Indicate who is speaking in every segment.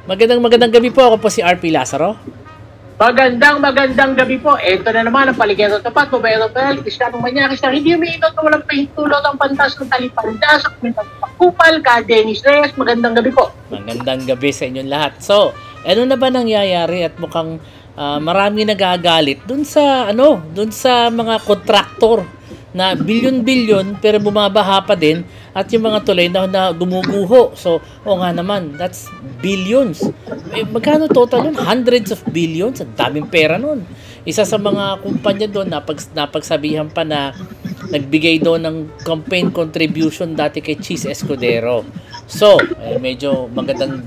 Speaker 1: Magandang gabi po. Ako po si RP Lazaro.
Speaker 2: Magandang gabi po. Ito na naman ang Paligero Tapat, Babayero Pel, Cristiano Manyakis na hindi umiinot na walang pahintulot ang pantas ng talipanda sa kumitang Pakupal, ka Dennis Reyes. Magandang gabi po.
Speaker 1: Magandang gabi sa inyong lahat. So, ano na ba nangyayari at mukhang marami nagagalit dun sa mga kontraktor na bilyon-bilyon pero bumabaha pa din at yung mga tulay na gumuguho. So, nga naman, that's billions. Magkano total nun? Hundreds of billions. Ang daming pera nun. Isa sa mga kumpanya doon, napagsabihan pa na nagbigay doon ng campaign contribution dati kay Cheese Escudero. So, medyo magandang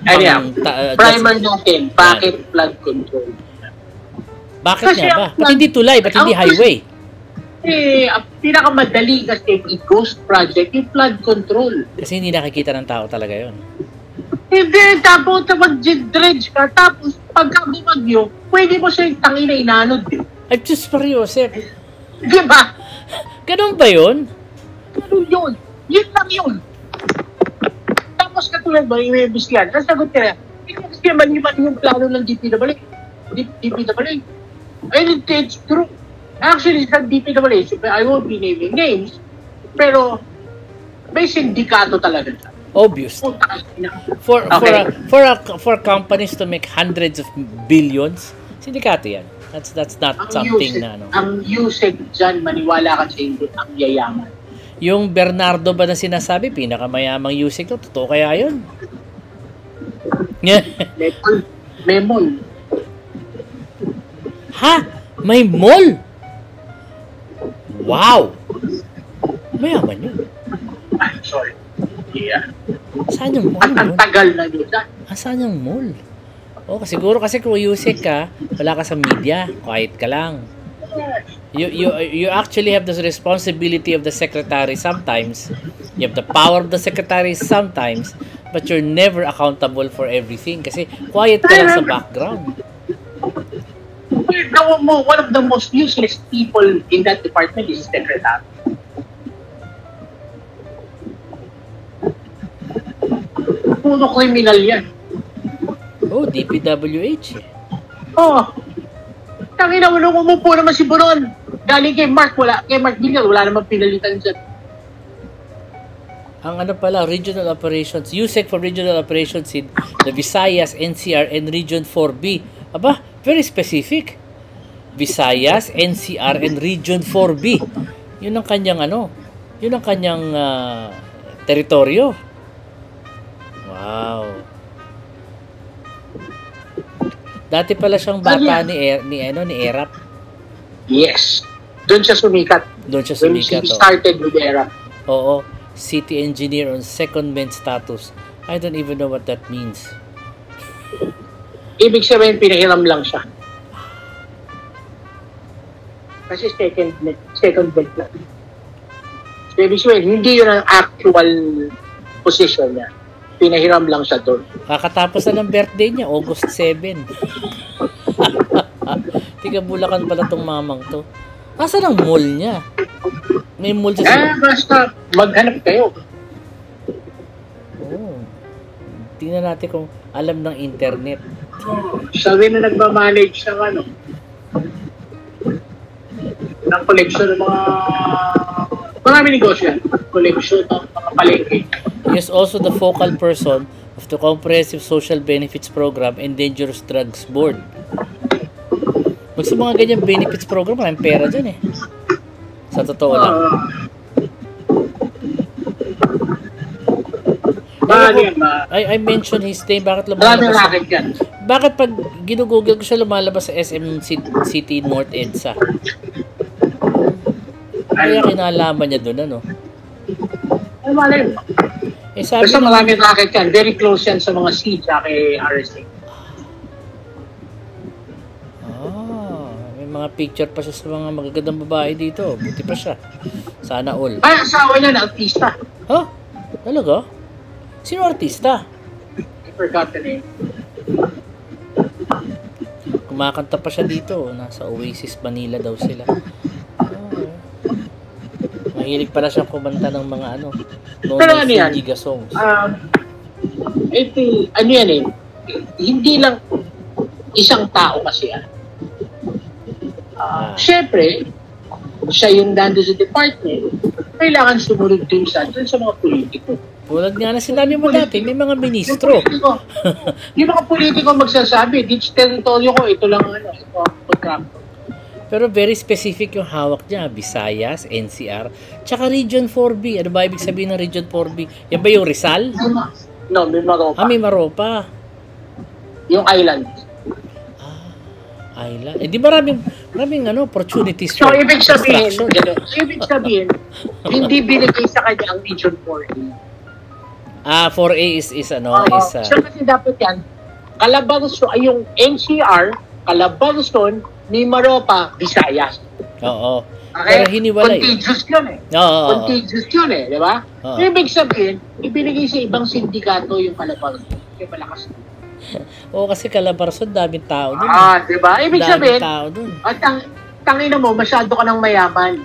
Speaker 2: primer natin, bakit flood control?
Speaker 1: Bakit nga ba? Ba't hindi tulay? Ba't hindi highway?
Speaker 2: Ang pinakamadali kasi i-ghost project, yung flood control.
Speaker 1: Kasi hindi nakikita ng tao talaga yon.
Speaker 2: Hindi, tapos mag-dredge ka, tapos pagka bumagyo, pwede mo siya yung tangina inanod.
Speaker 1: Ay, just for Joseph.
Speaker 2: Di ba?
Speaker 1: Ganun ba yun?
Speaker 2: Ganun yun. Yun lang yun. Tapos katulad ba, yung Biskian, nasagot ka na, hindi kasi mali-mali yung plano ng DPWA. And it's true. Actually, sa DPWH, I won't be naming names, pero may sindikato talaga siya.
Speaker 1: Obvious. For companies to make hundreds of billions, sindikato yan. That's not something na ano.
Speaker 2: Ang usage dyan, maniwala ka sa hindi, ang yayaman.
Speaker 1: Yung Bernardo ba na sinasabi, pinakamayamang usage to, totoo kaya yun?
Speaker 2: May mall.
Speaker 1: Ha? May mall? Wow! Mayaman yun.
Speaker 2: I'm sorry. Yeah.
Speaker 1: Saan yung mall?
Speaker 2: At ang tagal na yun.
Speaker 1: Saan yung mall? Siguro kasi kung usik ka, wala ka sa media, quiet ka lang. You actually have the responsibility of the secretary sometimes. You have the power of the secretary sometimes, but you're never accountable for everything kasi quiet ka lang sa background.
Speaker 2: One of the most useless people in that department is the secretary. Puno criminal yan.
Speaker 1: DPWH eh.
Speaker 2: Tangina mo nung umupo naman si Boron. Galing kay Mark Villar, wala namang pinalitan dyan.
Speaker 1: Ang regional operations, USEC for regional operations in the Visayas, NCR, and Region 4B. Aba, very specific. Visayas, NCR, and Region 4B. Yun ang kanyang teritoryo. Wow. Dati pala siyang bata ni Erap.
Speaker 2: Yes. Doon siya sumikat. When she started with Erap.
Speaker 1: Oo. City engineer on secondment status. I don't even know what that means.
Speaker 2: Ibig sabihin, pinahiram lang siya. Kasi second belt lang. So, ibig sabihin, hindi yun ang actual position niya. Pinahiram lang siya doon.
Speaker 1: Kakatapos na ng birthday niya, August 7. Tiga Bulacan pala tong mamang to. Nasaan ang mall niya? May mall siya.
Speaker 2: Basta maghanap kayo.
Speaker 1: Tingnan natin kung alam ng internet.
Speaker 2: Sabi na nagmamanage ng ng collection ng mga marami negosyo yan. Collection ng mga palengke.
Speaker 1: He is also the focal person of the Comprehensive Social Benefits Program and Dangerous Drugs Board. Sa mga ganyang benefits program, maraming pera dyan eh. Sa totoo lang. I mentioned his name. Bakit lumalabas? Bakit pag ginugugol ko siya lumalabas sa SM City North EDSA? Kaya kinalaman niya doon, ano?
Speaker 2: Ay, malay mo. Basta maraming racket yan. Very close yan sa mga C kay RSA.
Speaker 1: May mga picture pa siya sa mga magagandang babae dito. Buti pa siya. Sana all.
Speaker 2: Ay, asawa niya na artista.
Speaker 1: Talaga? Sino artista?
Speaker 2: I forgot the name.
Speaker 1: Kumakanta pa siya dito. Nasa Oasis, Manila daw sila. Mahilig pala siyang kumanta ng mga
Speaker 2: pero ano yan?
Speaker 1: Giga songs.
Speaker 2: Ano yan eh, hindi lang isang tao kasi yan. Siyempre, siya yung nando sa department, kailangan sumunod dun sa mga politiko.
Speaker 1: Tulad nga na sinabi mo dati, may mga ministro.
Speaker 2: Yung mga politiko magsasabi, ditch territoryo ko, ito lang ito ang contractor.
Speaker 1: Pero very specific yung hawak niya, Visayas, NCR, tsaka Region 4B. Ano ba ibig sabihin ng Region 4B? Yan ba yung Rizal?
Speaker 2: No, may Maropa.
Speaker 1: May Maropa.
Speaker 2: Yung island.
Speaker 1: Island. Di maraming opportunities
Speaker 2: for construction. Ibig sabihin, hindi binigay sa kanya ang Region 4A.
Speaker 1: 4A is
Speaker 2: So kasi dapat yan, Calabarzon, yung NCR, Calabarzon, ni Maropa, Visayas.
Speaker 1: Oo.
Speaker 2: Okay?
Speaker 1: Pero hiniwalay.
Speaker 2: Contagious yun eh. Contagious yun eh, di ba? Ibig sabihin, ibinigay sa ibang sindikato yung Calabarzon. Yung malakas.
Speaker 1: Oo, kasi Calabarzon, daming tao dun.
Speaker 2: Di ba? Ibig sabihin,
Speaker 1: tao dun.
Speaker 2: At tangina mo, masyado ka ng mayaman.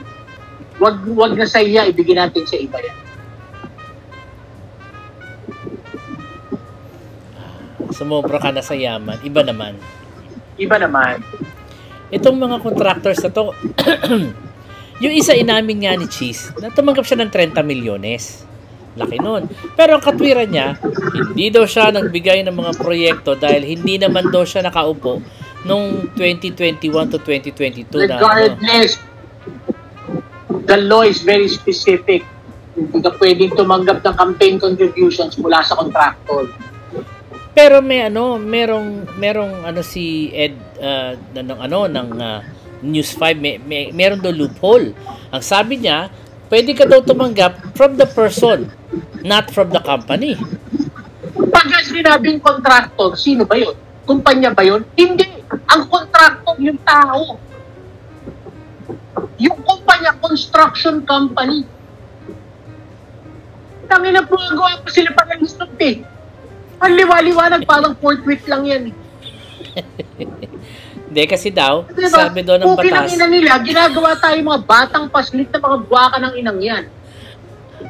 Speaker 2: Wag na sa iya, ibigay natin sa iba yan.
Speaker 1: Sumobra ka na sa yaman. Iba naman. Itong mga contractors na to, yung isa inamin nga ni Cheese, na tumanggap siya ng 30 milyones. Laki nun. Pero ang katwiran niya, hindi daw siya nagbigay ng mga proyekto dahil hindi naman daw siya nakaupo nung 2021 to 2022.
Speaker 2: Regardless, the law is very specific. Hindi ka pwedeng tumanggap ng campaign contributions mula sa contractor.
Speaker 1: Pero merong si Ed ng News 5 meron do loophole. Ang sabi niya, pwede ka daw tumanggap from the person, not from the company.
Speaker 2: Pag sinabing contractor, sino ba 'yon? Kumpanya ba 'yon? Hindi. Ang contractor yung tao. Yung kumpanya, construction company. Tangina po, gawa pa sila pa ng stop eh. Ang liwa-liwanag, parang forthwith lang yan.
Speaker 1: Hindi, kasi daw, diba, sabi doon ng batas.
Speaker 2: Kung nila, ginagawa tayo mga batang paslit na mga buwaka ng inang yan.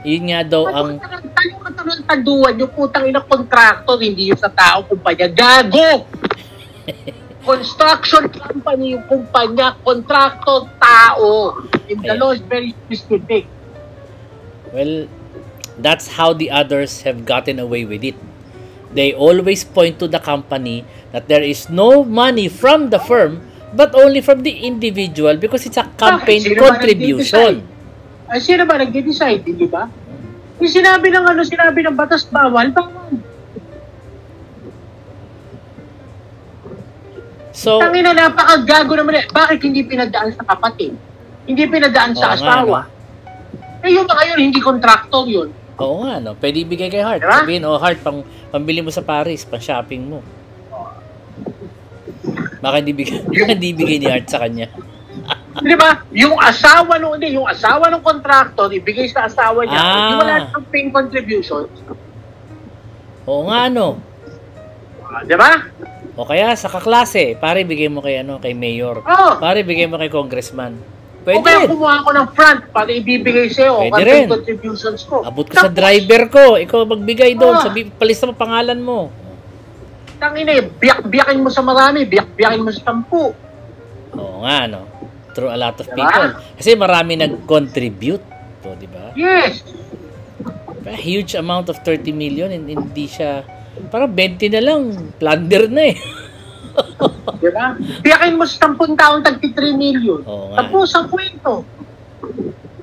Speaker 1: Yun nga daw ang...
Speaker 2: Yung katanuntaduan, yung putang ina contractor, hindi yung sa tao, kumpanya. Gago! Construction company, yung kumpanya, contractor, tao. And the law is very specific.
Speaker 1: Well, that's how the others have gotten away with it. They always point to the company that there is no money from the firm but only from the individual because it's a campaign contribution.
Speaker 2: Sino ba nag-decide, di ba? Yung sinabi ng batas bawal. So, tangina, napakagago naman. Bakit hindi pinadaan sa kapatid? Hindi pinadaan sa asawa? Yung mga yun, hindi contractor yun.
Speaker 1: Oo nga, no? Pwede ibigay kay Heart. Diba? Sabihin, Heart, pambili mo sa Paris, pang-shopping mo. Baka hindi ibigay ni Heart sa kanya.
Speaker 2: Di ba? Yung asawa ng contractor, ibigay sa asawa niya. Yung wala ng paying contributions.
Speaker 1: Oo nga,
Speaker 2: Di ba?
Speaker 1: O kaya, sa kaklase, pare, bigay mo kay, kay mayor. Pare, bigay mo kay congressman. Pwede
Speaker 2: o kaya kumuha ko ng front para ibibigay sa'yo.
Speaker 1: Pwede rin.
Speaker 2: Contributions ko.
Speaker 1: Abot ko sa driver ko. Ikaw magbigay doon. Palista mo pangalan mo.
Speaker 2: Tangina, biyak-biyakin mo sa marami. Biyak-biyakin mo sa 10.
Speaker 1: Oo nga, Through a lot of people. Kasi marami nag-contribute. Di ba?
Speaker 2: Yes.
Speaker 1: A huge amount of 30 million and hindi siya... Parang 20 na lang. Plunder na eh.
Speaker 2: Diba? Biyakin mo sa 10 taong tagti 3 million. Tapos ang kwento.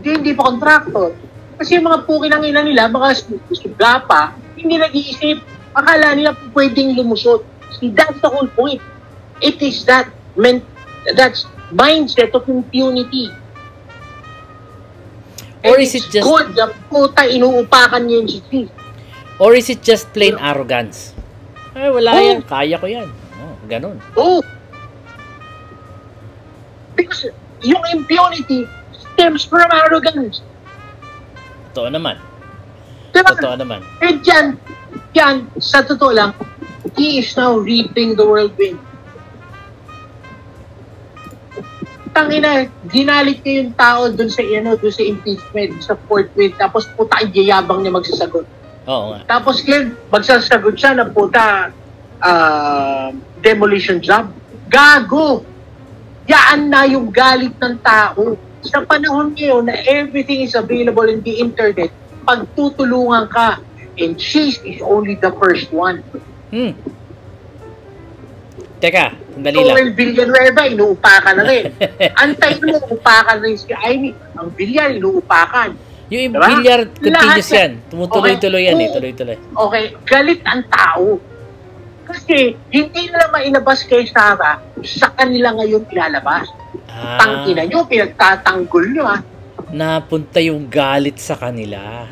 Speaker 2: Hindi pa contractor. Kasi yung mga pukin ng ina nila, mga gapa, hindi nag-iisip. Akala nila pwedeng lumusot. See, that's the whole point. It is that's mindset of impunity.
Speaker 1: Or is it just...
Speaker 2: Good, the puta, inuupakan niya yung si.
Speaker 1: Or is it just plain arrogance? Ay, wala yan. Kaya ko yan. Ganon.
Speaker 2: Because yung impunity stems from arrogance.
Speaker 1: Totoo naman.
Speaker 2: Diba?
Speaker 1: Totoo naman.
Speaker 2: And yan, sa totoo lang, he is now reaping the whirlwind. Tangina, ginalit niya yung tao dun sa impeachment, sa forthwith, tapos puta, yayabang niya magsasagot.
Speaker 1: Oo nga.
Speaker 2: Tapos ngayon, magsasagot siya ng puta demolition job. Gago! Yaan na yung galit ng tao. Sa panahon ngayon na everything is available in the internet, pagtutulungan ka, and she is only the first one.
Speaker 1: Teka, sandali lang.
Speaker 2: 12 Villanueva ba, inuupakan na rin. Antay mo, upakan rin si Amy. Ang Villar, inuupakan.
Speaker 1: Yung
Speaker 2: diba?
Speaker 1: Villar, continuous
Speaker 2: Lahat
Speaker 1: yan. Tumutuloy-tuloy yan eh. Tuloy-tuloy.
Speaker 2: Okay, galit ang tao. Kasi hindi nila mainabas kay Sarah, sa kanila ngayon ilalabas. Tangina nyo, pinagtatanggol nyo ha.
Speaker 1: Napunta yung galit sa kanila.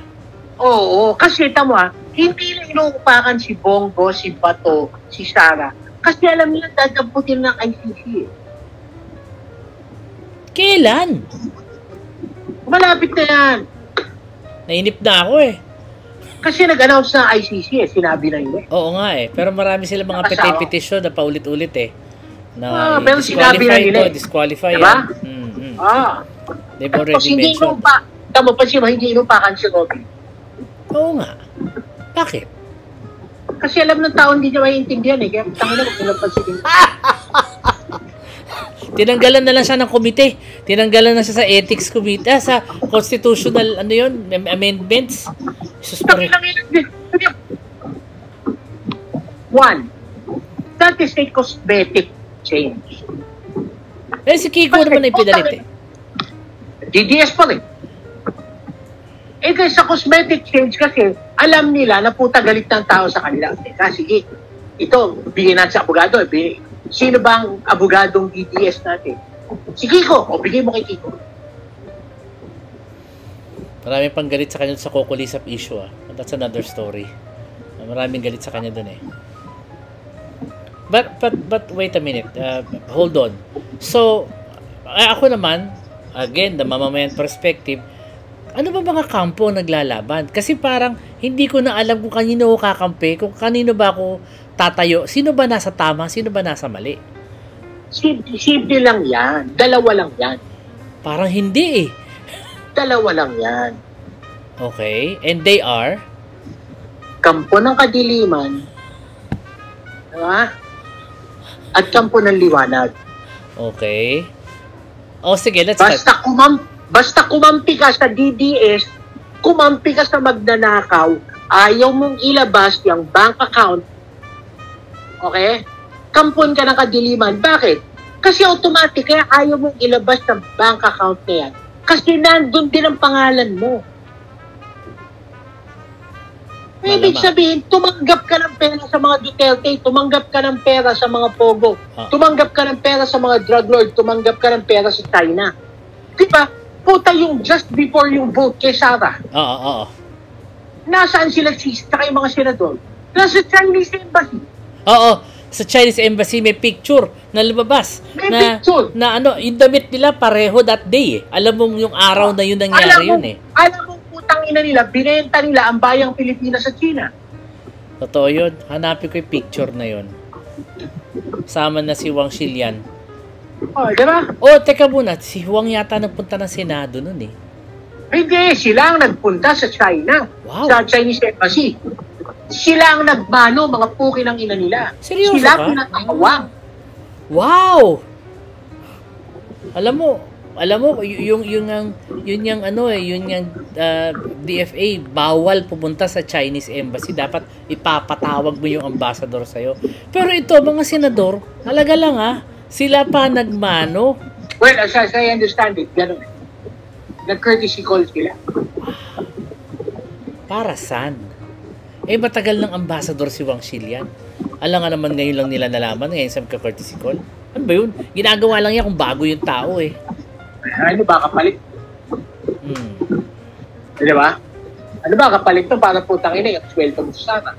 Speaker 2: Oo, kasi tamo ha, hindi na inuupakan si Bongo, si Bato, si Sarah. Kasi alam nila dadamputin ng ICC eh.
Speaker 1: Kailan?
Speaker 2: Malapit na yan.
Speaker 1: Nainip na ako eh.
Speaker 2: Kasi nag-announce na ICC eh, sinabi na yun eh.
Speaker 1: Oo nga eh. Pero marami sila mga petition na paulit-ulit eh. Na
Speaker 2: pero sinabi na nila eh.
Speaker 1: Disqualify
Speaker 2: diba?
Speaker 1: yan. They've
Speaker 2: Tapos
Speaker 1: already
Speaker 2: hindi
Speaker 1: mentioned.
Speaker 2: Tama pa siya, hindi inupakan si Robby.
Speaker 1: Oo nga. Bakit?
Speaker 2: Kasi alam ng tao hindi niya maiintindihan eh. Kaya tangin na magpinapansin.
Speaker 1: Tinanggalan na lang siya ng komite. Tinanggalan na siya sa ethics committee, sa constitutional, ano yun, amendments.
Speaker 2: One, that is a cosmetic change.
Speaker 1: Eh, si Kiko naman ay pinalit eh.
Speaker 2: DDS pa rin. Eh, kasi sa cosmetic change kasi, alam nila na puta galit ng tao sa kanila. Kasi ito, bigyan natin sa abogado. Sino bang abogadong DDS natin? Si Kiko. O, bigay mo kay Kiko.
Speaker 1: Maraming pang galit sa kanya sa Kokolisap issue ah. That's another story. Maraming galit sa kanya dun eh. But wait a minute. Hold on. So, ako naman, again, the mamamayan perspective, ano ba mga kampo naglalaban? Kasi parang hindi ko na alam kung kanino ko kakampi, kung kanino ba ako tatayo, sino ba nasa tama, sino ba nasa mali.
Speaker 2: Simple lang yan. Dalawa lang yan.
Speaker 1: Parang hindi eh.
Speaker 2: Dalawa lang yan.
Speaker 1: Okay. And they are?
Speaker 2: Kampo ng kadiliman, diba? At kampo ng liwanag.
Speaker 1: Okay. O sige, let's
Speaker 2: Basta kumampi ka sa DDS, kumampi ka sa magnanakaw, ayaw mong ilabas yung bank account, okay? Kampon ka ng kadiliman. Bakit? Kasi automatic, kaya ayaw mong ilabas ng bank account na yan. Kasi nandun din ang pangalan mo. Ibig sabihin, tumanggap ka ng pera sa mga Duterte, tumanggap ka ng pera sa mga Pogo, tumanggap ka ng pera sa mga drug lord, tumanggap ka ng pera sa China. Diba? Puta yung just before yung vote kay Sarah.
Speaker 1: Oo.
Speaker 2: Nasaan sila saka yung mga senador? Nasa Chinese Embassy.
Speaker 1: Oo. Sa Chinese Embassy may picture na lumabas.
Speaker 2: May picture.
Speaker 1: Na ano, yung damit nila pareho that day eh. Alam mo yung araw na yun nangyari yun eh.
Speaker 2: Alam mo putang ina nila, binenta nila ang bayang Pilipinas sa China.
Speaker 1: Totoo yun. Hanapin ko yung picture na yun. Sama na si Wang Xilian.
Speaker 2: Oh, diba?
Speaker 1: Oh, teka muna. Si Huang yata nagpunta ng Senado nun eh.
Speaker 2: Hindi, sila ang nagpunta sa China.
Speaker 1: Wow.
Speaker 2: Sa Chinese Embassy. Sila ang nagmano, mga puki ng ina nila.
Speaker 1: Seryoso
Speaker 2: sila
Speaker 1: ka?
Speaker 2: pinatawag.
Speaker 1: Wow! Alam mo, yung DFA bawal pumunta sa Chinese Embassy. Dapat ipapatawag mo yung ambassador sa'yo. Pero ito, mga senador, halaga lang sila pa nagmano.
Speaker 2: Well, as I understand it, gano'n. Nag-courtesy call sila.
Speaker 1: Para saan? Eh, matagal ng ambassador si Wang Xilian. Alam nga naman ngayon lang nila nalaman, ngayon sa courtesy call. Ano ba yun? Ginagawa lang yan kung bago yung tao eh.
Speaker 2: Ano ba kapalit? Di ba? Ano ba kapalit to para putang ina yung sweldo mo sa sana?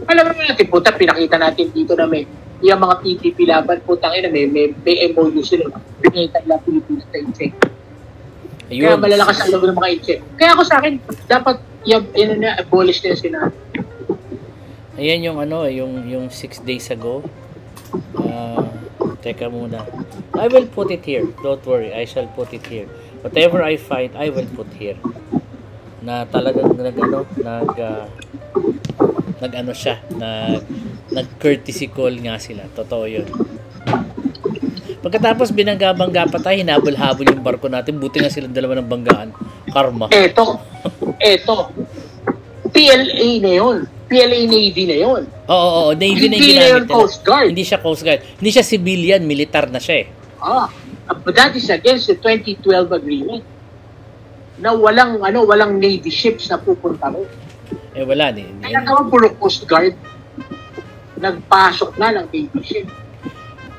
Speaker 2: Alam mo natin, puta, pinakita natin dito na may yung mga PTP laban, putang ina, may MOU sila. Binita nila Pilipinas sa insect. Kaya malalakas ang loob ng mga insect. Kaya ako sa akin, dapat abolish na yung Senado.
Speaker 1: Ayan yung yung 6 days ago. Teka muna. I will put it here. Don't worry, I shall put it here. Whatever I find, I will put here. na talagang nag courtesy call nga sila. Totoo yun. Pagkatapos binangga-bangga pa tayo, hinabol-habol yung barko natin. Buti nga silang dalawa ng banggaan. Karma.
Speaker 2: Eto. PLA na yun. PLA Navy na yun.
Speaker 1: Oo, Navy na yung
Speaker 2: Hindi na yun
Speaker 1: ginamit nila.
Speaker 2: Coast Guard.
Speaker 1: Hindi siya Coast Guard. Hindi siya civilian, militar na siya eh.
Speaker 2: But that is against the 2012 agreement na walang Navy ships na pupunta ron.
Speaker 1: Wala eh.
Speaker 2: Kaya naman puro Coast Guard nagpasok na ng Navy ship.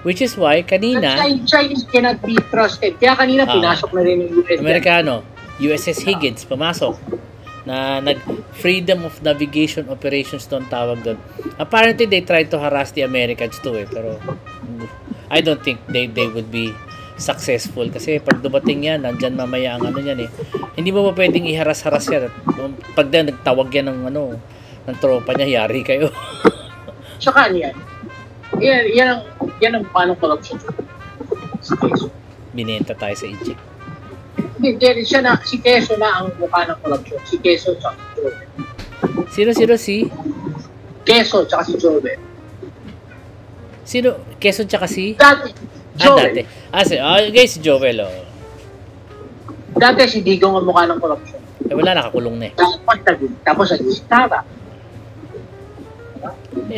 Speaker 1: Which is why, kanina...
Speaker 2: Chinese cannot be trusted. Kaya kanina pinasok na rin yung US.
Speaker 1: Amerikano, USS Higgins, pumasok. Na nag-freedom of navigation operations doon tawag doon. Apparently, they tried to harass the Americans too eh. Pero, I don't think they would be successful. Kasi pag dumating yan, nandyan mamaya ang yan eh. Hindi mo pa pwedeng iharas-haras yan. Pag nagtawag yan ng tropa niya, yari kayo.
Speaker 2: Tsaka yan. Yan ang paano corruption.
Speaker 1: Binenta tayo sa Egypt.
Speaker 2: Hindi, si Quezon na ang mukha ng corruption. Si Quezon tsaka si Jovel.
Speaker 1: Sino si?
Speaker 2: Quezon tsaka si Jovel.
Speaker 1: Sino? Quezon tsaka si?
Speaker 2: Dati. Jovel.
Speaker 1: Guys, si Jovel,
Speaker 2: Dati si Digong ang mukha ng corruption.
Speaker 1: Wala, nakakulong na eh.
Speaker 2: Tapos naging Sara.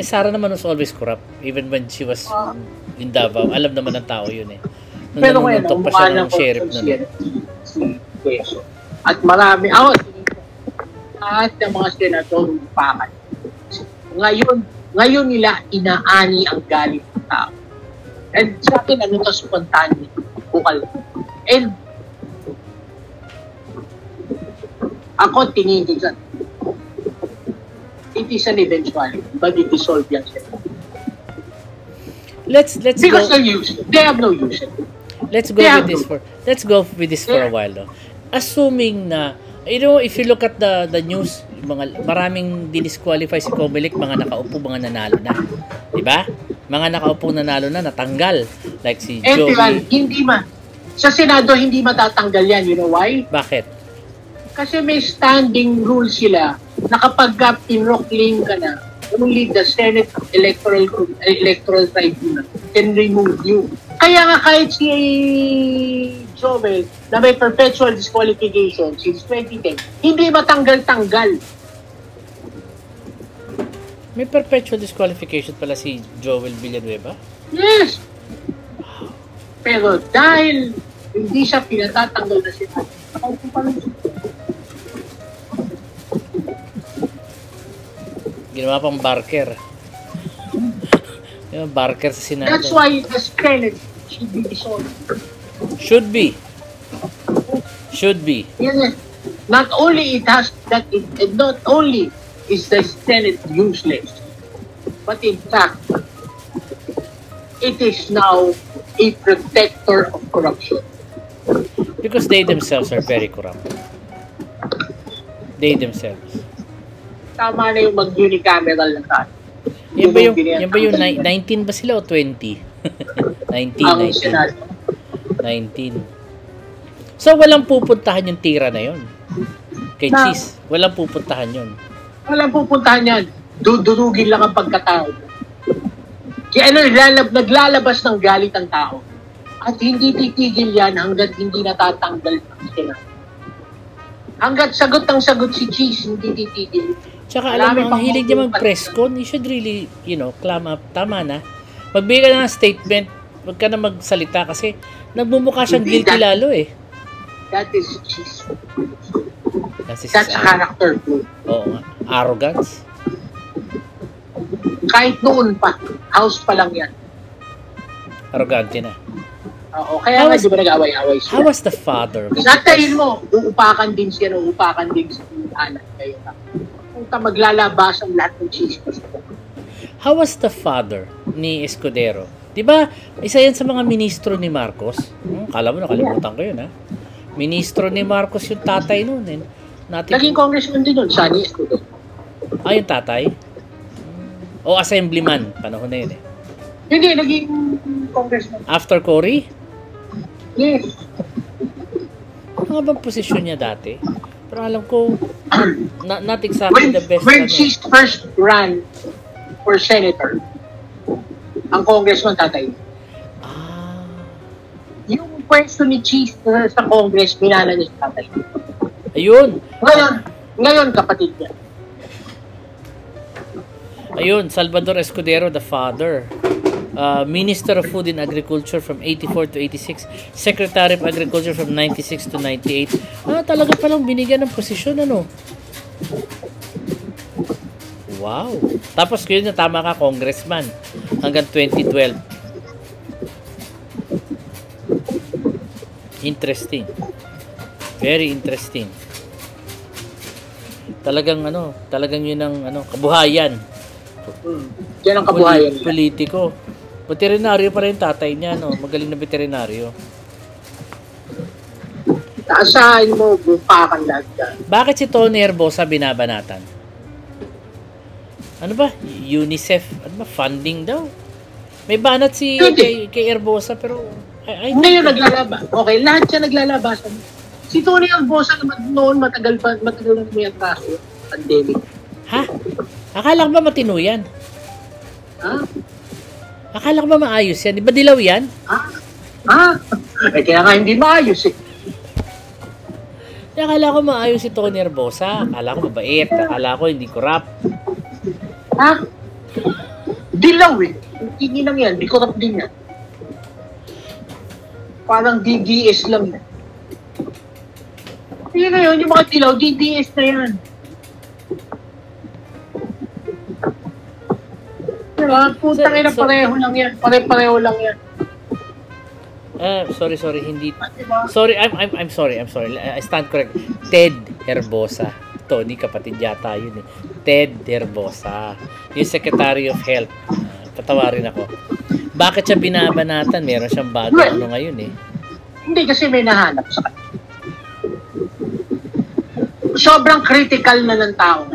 Speaker 1: Sara naman was always corrupt. Even when she was in Davao. Alam naman ng tao yun eh.
Speaker 2: Pero ngayon, ang
Speaker 1: pa
Speaker 2: mukha
Speaker 1: siya
Speaker 2: ng
Speaker 1: ng sheriff
Speaker 2: corruption
Speaker 1: nun.
Speaker 2: si Quezon. At marami, lahat ng mga senador upakan. Ngayon nila inaani ang galit ng tao. And sa akin, to spontaneous, bukal. And ako tingin ko dyan, it is an eventuality, but it is all yan sila.
Speaker 1: Let's
Speaker 2: Because
Speaker 1: go.
Speaker 2: they're useless. They have no use.
Speaker 1: Let's go with this for a while though. Assuming na if you look at the news, maraming dinisqualify si Comelec, mga nakaupo, mga nanalo na. 'Di ba? Mga nakaupo nanalo na, natanggal. Like si Joey.
Speaker 2: Hindi sa Senado hindi matatanggal yan. You know why?
Speaker 1: Bakit?
Speaker 2: Kasi may standing rule sila na kapag pinroclaim ka na, only the Senate Electoral Tribunal can remove you. Kaya nga kahit si Jovel na may perpetual disqualification since 2010, hindi matanggal-tanggal.
Speaker 1: May perpetual disqualification pala si Joel Villanueva?
Speaker 2: Yes! Pero dahil hindi siya pinatatanggal na siya, nakaupo pa rin siya.
Speaker 1: Ginawa pang Barker. Barker sa Senado.
Speaker 2: That's why the Senate should be dissolved.
Speaker 1: Should be.
Speaker 2: Yes. Not only not only is the Senate useless, but in fact, it is now a protector of corruption.
Speaker 1: Because they themselves are very corrupt. They themselves.
Speaker 2: Tama na yung mag-unicameral na tayo.
Speaker 1: Yan ba yung 19 ba sila o 20? 19. So, walang pupuntahan yung tira na yon. Kay Cheese, walang pupuntahan yon.
Speaker 2: Walang pupuntahan yan. Dudurugin lang ang pagkatao. Kaya naglalabas ng galit ang tao. At hindi titigil yan hanggat hindi natatanggal ng sila. Hanggat sagot si Cheese, hindi titigil.
Speaker 1: Tsaka alam mo, ang hilig niya mag-press con, you should really, clam up. Tama na. Magbigay ka na ng statement, huwag ka na magsalita kasi nagbumukha siyang guilty lalo eh.
Speaker 2: That is Cheese. That's character too.
Speaker 1: Oo nga. Arrogance.
Speaker 2: Kahit noon pa, house pa lang yan.
Speaker 1: Arrogante na.
Speaker 2: Oo, kaya nga di ba nag-away-away siya?
Speaker 1: How was the father?
Speaker 2: Satayin mo, uupakan din siya, uupakan din si anak kayo. Punta maglalabas ang lahat ng Cheese.
Speaker 1: How was the father ni Escudero? Diba, isa yan sa mga ministro ni Marcos. Kala mo, nakalimutan ko yun, ha? Ministro ni Marcos yung tatay noon.
Speaker 2: Naging congressman din nun, Sunny Escudero.
Speaker 1: Yung tatay? O assemblyman, panahon na yun eh.
Speaker 2: Hindi, naging congressman.
Speaker 1: After Cory?
Speaker 2: Yes.
Speaker 1: Ano bang posisyon niya dati? Pero alam ko, not exactly the best.
Speaker 2: When she's first ran for senator, ang congressman tatay. Yung pwesto ni Cheese sa Congress, minala niya sa tatay.
Speaker 1: Ayun.
Speaker 2: Ngayon, kapatid niya.
Speaker 1: Ayun, Salvador Escudero, the father. Minister of Food and Agriculture from 84 to 86. Secretary of Agriculture from 96 to 98. Talaga palang binigyan ng posisyon, ano? Wow. Tapos yun na tama ka, congressman. Hanggang 2012. Interesting. Very interesting. Talagang yun ang kabuhayan.
Speaker 2: Yan ang kabuhayan.
Speaker 1: Politiko. Veterinaryo pa rin tatay niya, no? Magaling na veterinaryo.
Speaker 2: Asahin mo, bupakan lahat yan.
Speaker 1: Bakit si Tony Herbosa binabanatan? Ano ba? UNICEF? Ano ba? Funding daw? May banat si kay Herbosa, pero
Speaker 2: hindi yung naglalaba. Okay, lahat siya naglalabasan. Si Tony Herbosa naman noon, matagal na may atraso. Pandemic.
Speaker 1: Ha? Akala ko ba matino yan?
Speaker 2: Ha?
Speaker 1: Akala ko ba maayos yan? Di ba dilaw yan?
Speaker 2: Kaya nga hindi maayos eh.
Speaker 1: Akala ko maayos si Tony Herbosa. Akala ko mabait. Akala ko hindi corrupt.
Speaker 2: Dilaw eh. Hindi lang yan. Di corrupt din yan. Parang DDS lang yan. Hindi na yun. Yung mga dilaw, DDS na yan. Diba? Putang ina, pareho lang yan. Pareho lang yan.
Speaker 1: Sorry, hindi. Sorry, I'm sorry. I stand correct. Ted Herbosa. Tony, kapatid yata yun eh. Ted Herbosa. Yung Secretary of Health. Tatawarin ako. Bakit siya binabanatan? Meron siyang bago ngayon eh.
Speaker 2: Hindi kasi may nahanap sa kanya. Sobrang critical na ng tao.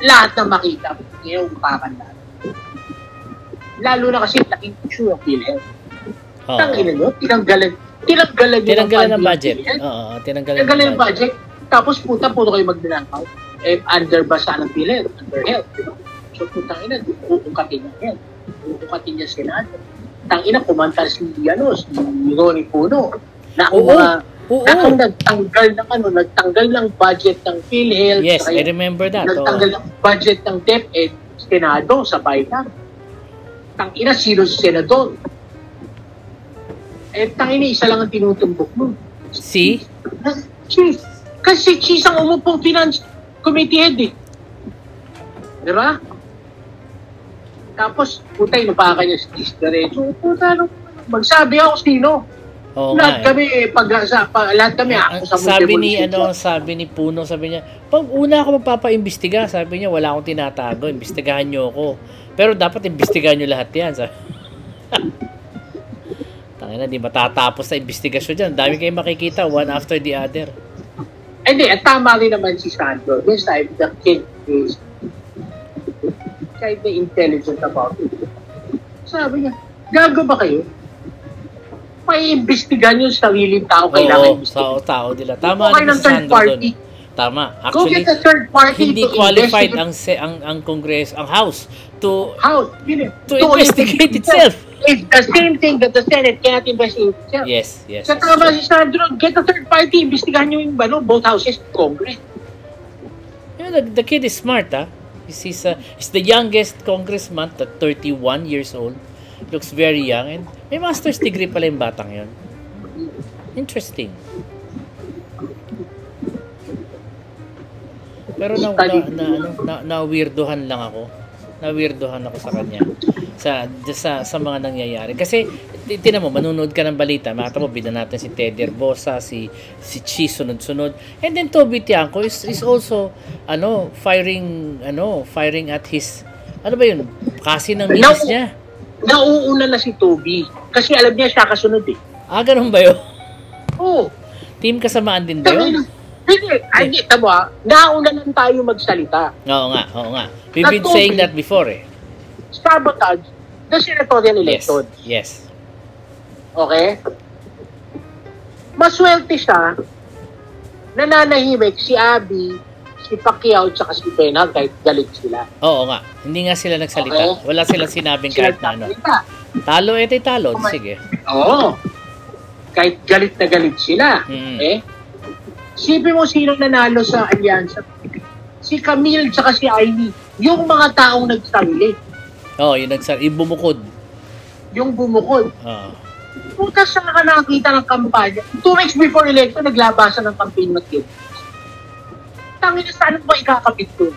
Speaker 2: Lahat na makita. Yung kakanda. Lalo na kasi laking issue ng PhilHealth. Tangina nyo, tinanggalan
Speaker 1: ng budget. Oo, tinanggalan ng
Speaker 2: budget. Tapos puro kayo magdinakaw. Under ba sa ng PhilHealth? Under health. Diba? So putang ina, uukatin niya health. Uukatin niya Senado. Tangina, kumanta si Ronnie Puno. Na nagtanggal ng budget ng PhilHealth.
Speaker 1: Yes, I remember that.
Speaker 2: Nagtanggal ng budget ng DepEd, Senado, sabay na. Tangina, sino si Senador? Tangina, isa lang ang tinutumbok mo.
Speaker 1: Si?
Speaker 2: Cheese. Kasi Cheese ang umupong finance committee head eh. Diba? Tapos, putay, napaka niya si Cheese diretso. Puta, magsabi ako sino. Lahat kami ako sa
Speaker 1: sabi ni Puno, sabi niya, pag una ako magpapaimbestiga, sabi niya, wala akong tinatago, imbestigahan niyo ako. Pero dapat imbestigahan niyo lahat yan. Tangina, di matatapos sa investigasyon dyan. Dami kayo makikita, one after the other.
Speaker 2: Hindi, at tama rin naman si Sandro. This time, the kid is kind of intelligent about it. Sabi niya, gago ba kayo? May imbestigahan yung sariling tao.
Speaker 1: Oo, sa tao nila. Tama
Speaker 2: okay,
Speaker 1: si Sandro doon. Tama. Actually, hindi qualified ang Congress, ang House to investigate itself.
Speaker 2: It's the same thing that the Senate cannot investigate itself.
Speaker 1: Yes.
Speaker 2: Sa tama si Sandro, get a third party, imbestigahan nyo yung both houses of Congress.
Speaker 1: Yeah, the kid is smart, ah. He's the youngest congressman, 31 years old. Looks very young and may master's degree pala yung batang yun. Interesting. Pero na-weirdohan lang ako. Na-weirdohan ako sa kanya. Sa mga nangyayari. Kasi, tinan mo, manunood ka ng balita. Makita mo, bida natin si Ted Herbosa, si Cheese, sunod-sunod. And then Toby Tiangco is also, firing at his, ano ba yun? Kasi ng minis niya.
Speaker 2: Nauuna na si Toby. Kasi alam niya siya kasunod eh.
Speaker 1: Ganun ba yun?
Speaker 2: Oo.
Speaker 1: Team kasamaan din ba yun?
Speaker 2: Hindi, tamo nauna lang tayo magsalita.
Speaker 1: Oo nga. We've been saying that before eh.
Speaker 2: Sabotage the senatorial election. nananahimik si Abby, si Pacquiao, tsaka si Pena kahit galit sila.
Speaker 1: Oo nga. Hindi nga sila nagsalita.
Speaker 2: Okay.
Speaker 1: Wala silang sinabing kahit na ano. Talo talo. Sige.
Speaker 2: Oo. Kahit galit na galit sila. Okay? Sipin mo sino nanalo sa alyansa. Si Camille tsaka si Ivy. Yung mga taong nagsarili.
Speaker 1: Oo, yung bumukod.
Speaker 2: Yung bumukod.
Speaker 1: Oo.
Speaker 2: Puta sa ka nakakita ng kampanya. 2 weeks before election, naglabasan ng campaign material. Tangin na saan ba ikakapit doon?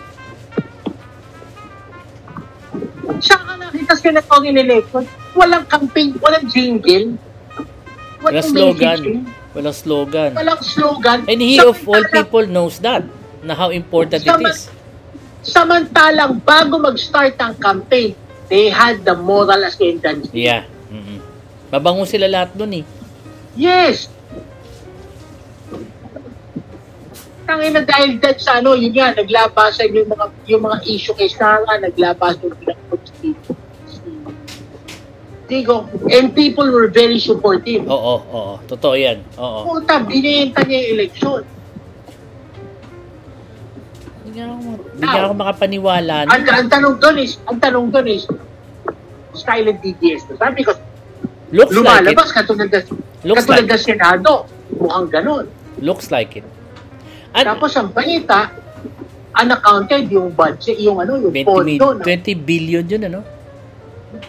Speaker 2: Saan ka nakita sila ng election? Walang campaign, walang jingle.
Speaker 1: Walang slogan. Walang slogan.
Speaker 2: Walang slogan.
Speaker 1: And he of all people knows that. Na how important it is.
Speaker 2: Samantalang bago mag-start ang campaign, they had the moral ascendancy.
Speaker 1: Yeah. Mabango sila lahat dun eh.
Speaker 2: Yes! Tangina dahil dyan sa ano, yun nga, naglabasan yung mga issue kay Sarah, naglabasan yung pinakot si Digo, and people were very supportive.
Speaker 1: Oo. Totoo yan. Oo.
Speaker 2: Puta, binenta niya yung eleksyon.
Speaker 1: Hindi ako makapaniwala.
Speaker 2: Ang tanong doon is, silent DDS. Sabi ko, lumalabas katulad na Senado. Mukhang ganon.
Speaker 1: Looks like it.
Speaker 2: Tapos ang balita, unaccounted yung budget, yung pondo.
Speaker 1: 20 billion yun, ano?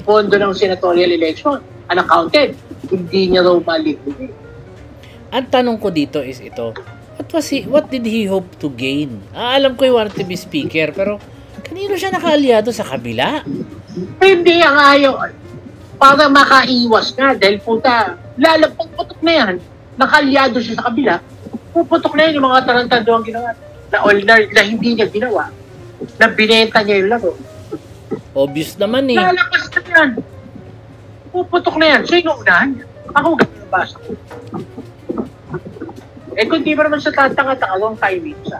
Speaker 2: Pondo ng senatorial election. Unaccounted. Hindi niya raw malibre.
Speaker 1: Ang tanong ko dito is ito. What did he hope to gain? Alam ko yung wanted to be speaker, pero kanino siya nakaalyado sa kabila?
Speaker 2: Hindi ang ayaw. Para makaiwas nga, dahil puta, puputok na yan, nakaalyado siya sa kabila, puputok na yan yung mga tarantado ang ginawa. Na hindi niya ginawa, na binenta niya yung laro.
Speaker 1: Obvious naman eh.
Speaker 2: Lalakas na yan. Puputok na yan. So yung unahan niya. Ako ganyan ang basa ko. Kung di ba naman sa tatanga-taka, ang timing sa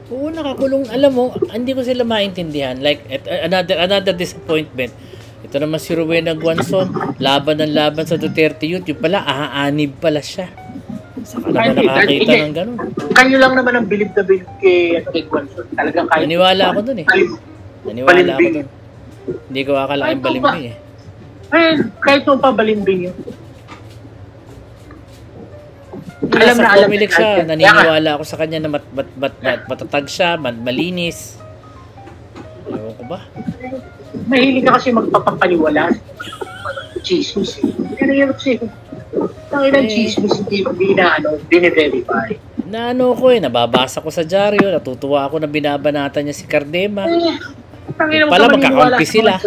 Speaker 1: Oo, nakakulong. Alam mo, hindi ko sila maintindihan. Like, another disappointment. Ito naman si Rowena Guanzon, laban sa Duterte Youth. Yung pala, aanib pala siya. Saka naman nakakita ng ganun.
Speaker 2: Kayo lang naman ang bilib na bilib kay Guanzon. Talagang kayo.
Speaker 1: Naniwala ako dun eh. Naniwala ako dun. Hindi ko akalaing balimbing eh.
Speaker 2: Kahit nung pa balimbing yun.
Speaker 1: Nasa Comelec siya, naniniwala ako sa kanya na matatag siya, malinis. Ewan ko ba?
Speaker 2: Mahilig ka kasi magpapapaliwala. Chismis. Pero yun kasi, tangilang chismis, hindi na bine-verify.
Speaker 1: Nababasa ko sa dyaryo, natutuwa ako na binabanatan niya si Cardema.
Speaker 2: Pala
Speaker 1: magkakampi sila.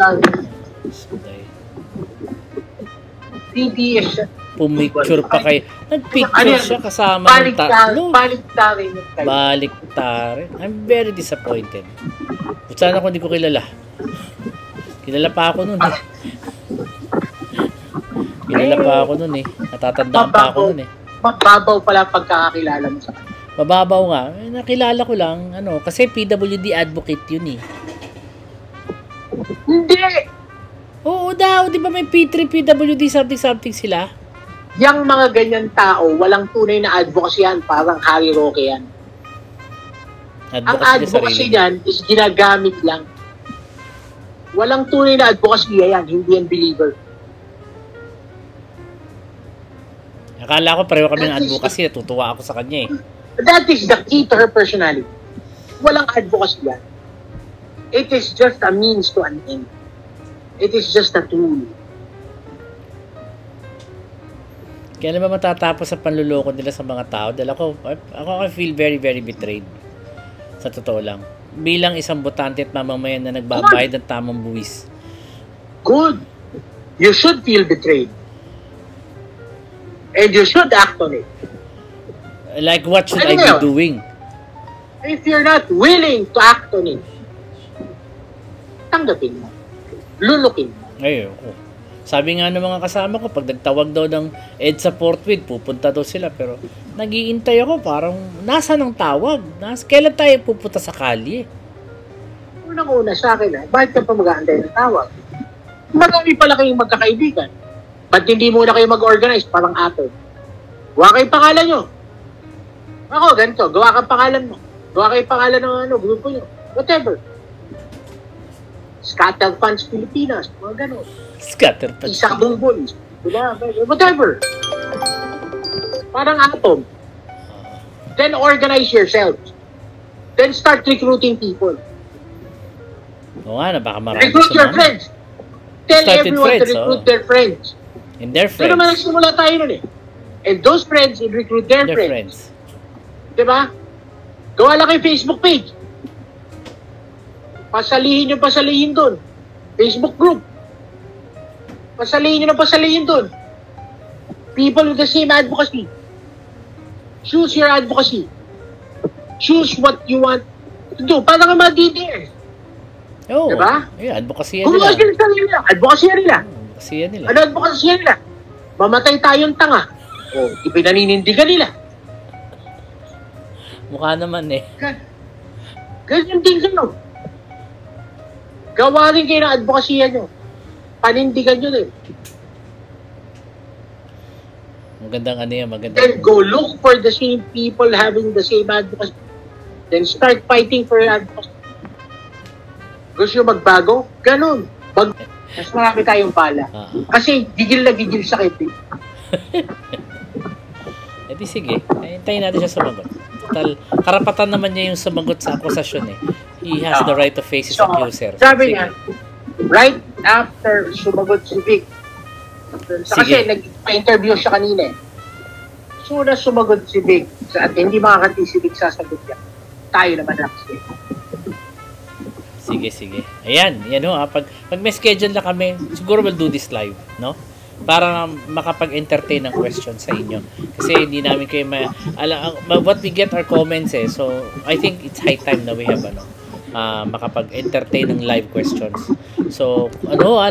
Speaker 2: TDS siya.
Speaker 1: Pumicture pa kayo. Nagpicture siya kasama ng tatlo. Baliktarin. I'm very disappointed. Sana kung hindi ko kilala. Kilala pa ako nun eh. Natatandaan pa ako nun eh.
Speaker 2: Mababaw pala pagkakakilala mo sa kanya.
Speaker 1: Mababaw nga. Nakilala ko lang. Kasi PWD advocate yun eh.
Speaker 2: Hindi!
Speaker 1: Oo daw. Di ba may P3 PWD something sila?
Speaker 2: Yang mga ganyan tao, walang tunay na advocacy yan. Parang Harry Roque yan. Ang advocacy yan is ginagamit lang. Walang tunay na advocacy yan. Hindi yan believer.
Speaker 1: Akala ko pareho kami ng advocacy. Natutuwa ako sa kanya eh.
Speaker 2: That is the key to her personality. Walang advocacy yan. It is just a means to an end. It is just a tool.
Speaker 1: Kailan ba matatapos sa panluloko nila sa mga tao? Dahil ako I feel very, very betrayed. Sa totoo lang. Bilang isang botante at mamamayan na nagbabayad ng tamang buwis.
Speaker 2: Good. You should feel betrayed. And you should act on it.
Speaker 1: Like what should I be doing?
Speaker 2: If you're not willing to act on it, tanggapin mo. Lulukin mo.
Speaker 1: Ayoko. Sabi nga ng mga kasama ko, pag nagtawag daw ng EDSA Portweed, pupunta daw sila. Pero nag-iintay ako, parang nasa ng tawag? Kailan tayo pupunta sa kalye?
Speaker 2: Unang-una sa akin, bakit ka pa mag-aantay ng tawag? Marami pala kayong magkakaibigan. Ba't hindi muna kayo mag-organize parang ato? Huwag kayong pangalan nyo. Ako, ganito, gawa kang pangalan mo. Gawa kayo pangalan ng grupo nyo. Whatever. Scatter Funds Pilipinas, mga gano'n.
Speaker 1: Scatter pa.
Speaker 2: Isang bumbol. Diba? Whatever. Parang atom. Then organize yourselves. Then start recruiting people.
Speaker 1: Oo nga na, baka marami
Speaker 2: Recruit your friends. Tell
Speaker 1: Start with
Speaker 2: everyone to
Speaker 1: friends,
Speaker 2: recruit their friends.
Speaker 1: And their
Speaker 2: Pero naman
Speaker 1: friends.
Speaker 2: nagsimula tayo nun eh. And those friends will recruit their
Speaker 1: Their
Speaker 2: friends.
Speaker 1: friends.
Speaker 2: Diba? Gawa lang kayo Facebook page. Pasalihin doon. Facebook group. Pasalihin doon. People with the same advocacy. Choose your advocacy. Choose what you want to do. Para ka ma-DDS.
Speaker 1: Oo.
Speaker 2: Diba?
Speaker 1: Yeah, advocacy
Speaker 2: Gumawa
Speaker 1: nila.
Speaker 2: sila sa nila. Advocacy nila.
Speaker 1: Advocacy nila.
Speaker 2: Ano advocacy nila? Mamatay tayong tanga. O, ipinaninindigan nila.
Speaker 1: Mukha naman eh.
Speaker 2: Ganyan din kayo. Gawa rin kayo ng advocacy nyo. Panindigan nyo din.
Speaker 1: Magandang ano yan, magandang.
Speaker 2: Then go look for the same people having the same advocacy. Then start fighting for your advocacy. Gusto nyo magbago? Ganun. Mas marami tayong pala. Kasi gigil na gigil sa kiti.
Speaker 1: Eh di sige, hintayin natin siya sumagot. Total, karapatan naman niya yung sumagot sa akusasyon eh. He has the right to face his accuser.
Speaker 2: Sabi niya, right after sumagot si Vic, kasi nag-interview siya kanina eh. So na sumagot si Vic, at hindi makakati si Vic sasagot niya. Tayo naman next.
Speaker 1: Sige. Ayan, yan ho. Pag may schedule na kami, siguro we'll do this live, no? Para makapag-entertain ng questions sa inyo. Kasi hindi namin kayo what we get are comments eh. So, I think it's high time na we have makapag-entertain ng live questions. So,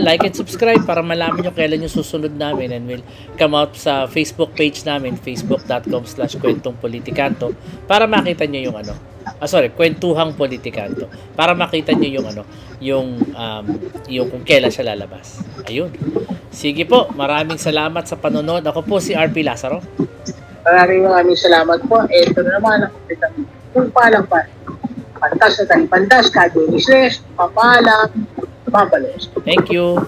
Speaker 1: like and subscribe para malaman nyo kailan yung susunod namin, and we'll come out sa Facebook page namin, facebook.com/kwentongpolitikanto, para makita nyo yung Kwentuhang Politikanto, para makita nyo yung kung kailan siya lalabas. Ayun. Sige po, maraming salamat sa panonood. Ako po si RP Lazaro.
Speaker 2: Maraming salamat po. Ito na naman ang kung palang pa. Pantas na talipandas, kadenisles, papalang, papalos.
Speaker 1: Thank you.